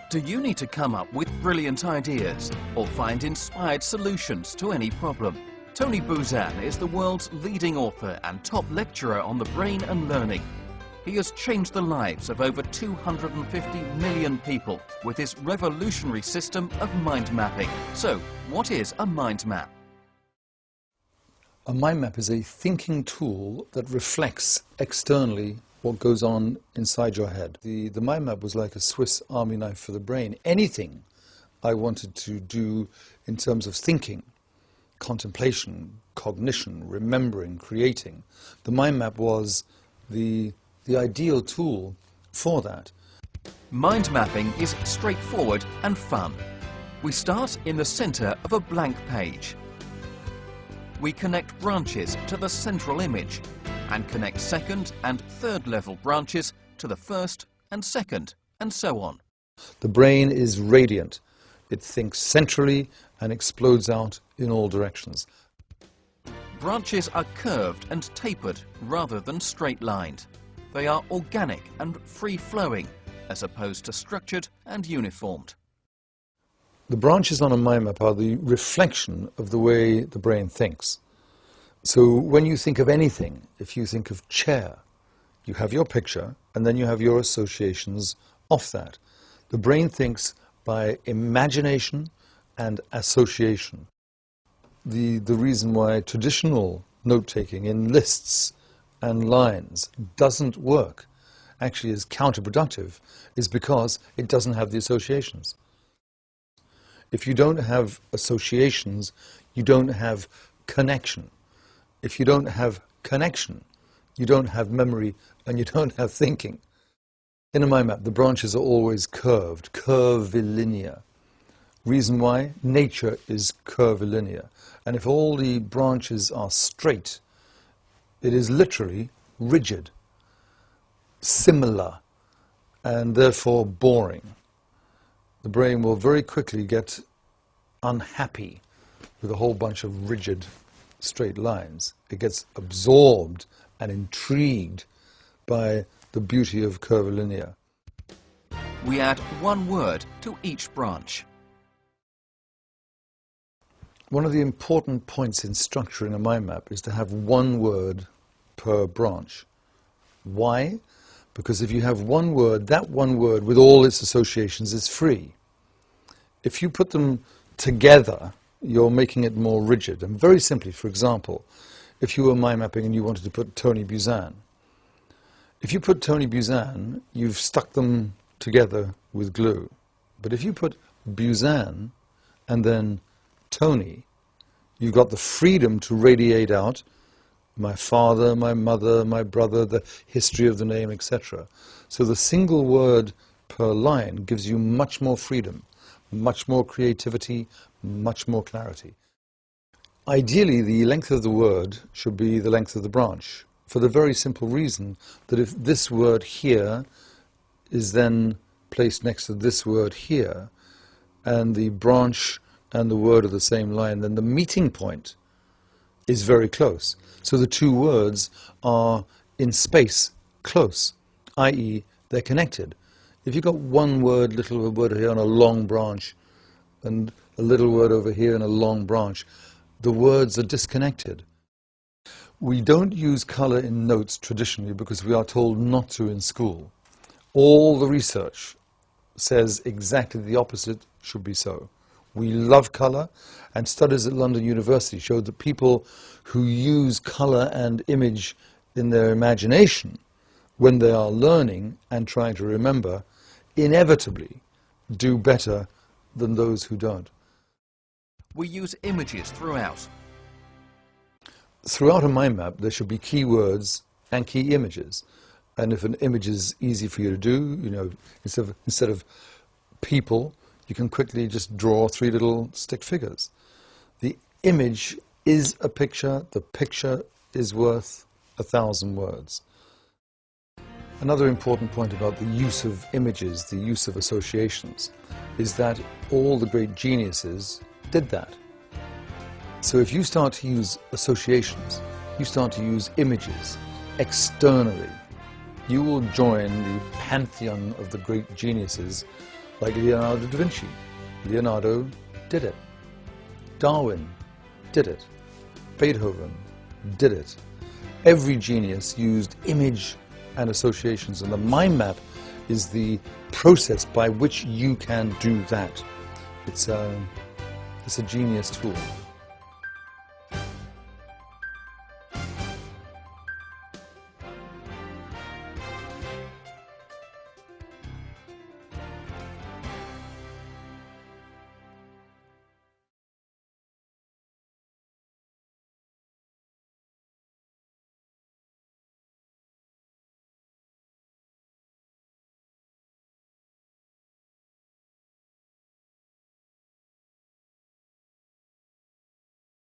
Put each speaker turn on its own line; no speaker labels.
Do you need to come up with brilliant ideas or find inspired solutions to any problem? Tony Buzan is the world's leading author and top lecturer on the brain and learning. He has changed the lives of over 250 million people with his revolutionary system of mind mapping. So, what is a mind map?
A mind map is a thinking tool that reflects externally what goes on inside your head. The mind map was like a Swiss army knife for the brain. Anything I wanted to do in terms of thinking, contemplation, cognition, remembering, creating, the mind map was the ideal tool for that.
Mind mapping is straightforward and fun. We start in the center of a blank page. We connect branches to the central image and connect second and third level branches to the first and second, and so on.
The brain is radiant. It thinks centrally and explodes out in all directions.
Branches are curved and tapered rather than straight-lined. They are organic and free-flowing, as opposed to structured and uniformed.
The branches on a mind map are the reflection of the way the brain thinks. So when you think of anything, if you think of chair, you have your picture and then you have your associations off that. The brain thinks by imagination and association. The reason why traditional note-taking in lists and lines doesn't work, actually is counterproductive, is because it doesn't have the associations. If you don't have associations, you don't have connection. If you don't have connection, you don't have memory and you don't have thinking. In a mind map, the branches are always curved, curvilinear. Reason why? Nature is curvilinear. And if all the branches are straight, it is literally rigid, similar, and therefore boring. The brain will very quickly get unhappy with a whole bunch of rigid, straight lines. It gets absorbed and intrigued by the beauty of curvilinear.
We add one word to each branch.
One of the important points in structuring a mind map is to have one word per branch. Why? Because if you have one word, that one word with all its associations is free. If you put them together, you're making it more rigid. And very simply, for example, if you were mind mapping and you wanted to put Tony Buzan, if you put Tony Buzan, you've stuck them together with glue. But if you put Buzan and then Tony, you've got the freedom to radiate out my father, my mother, my brother, the history of the name, etc. So the single word per line gives you much more freedom, much more creativity, much more clarity. Ideally, the length of the word should be the length of the branch, for the very simple reason that if this word here is then placed next to this word here, and the branch and the word are the same line, then the meeting point is very close. So the two words are in space close, i.e. they're connected. If you've got one word, little word here on a long branch, and a little word over here in a long branch, the words are disconnected. We don't use color in notes traditionally because we are told not to in school. All the research says exactly the opposite should be so. We love color, and studies at London University showed that people who use color and image in their imagination when they are learning and trying to remember inevitably do better than those who don't.
We use images throughout.
Throughout a mind map, there should be key words and key images. And if an image is easy for you to do, you know, instead of people, you can quickly just draw 3 little stick figures. The image is a picture. The picture is worth 1,000 words. Another important point about the use of images, the use of associations, is that all the great geniuses did that. So if you start to use associations, you start to use images externally, you will join the pantheon of the great geniuses like Leonardo da Vinci. Leonardo did it. Darwin did it. Beethoven did it. Every genius used image and associations, and the mind map is the process by which you can do that. It's a genius tool.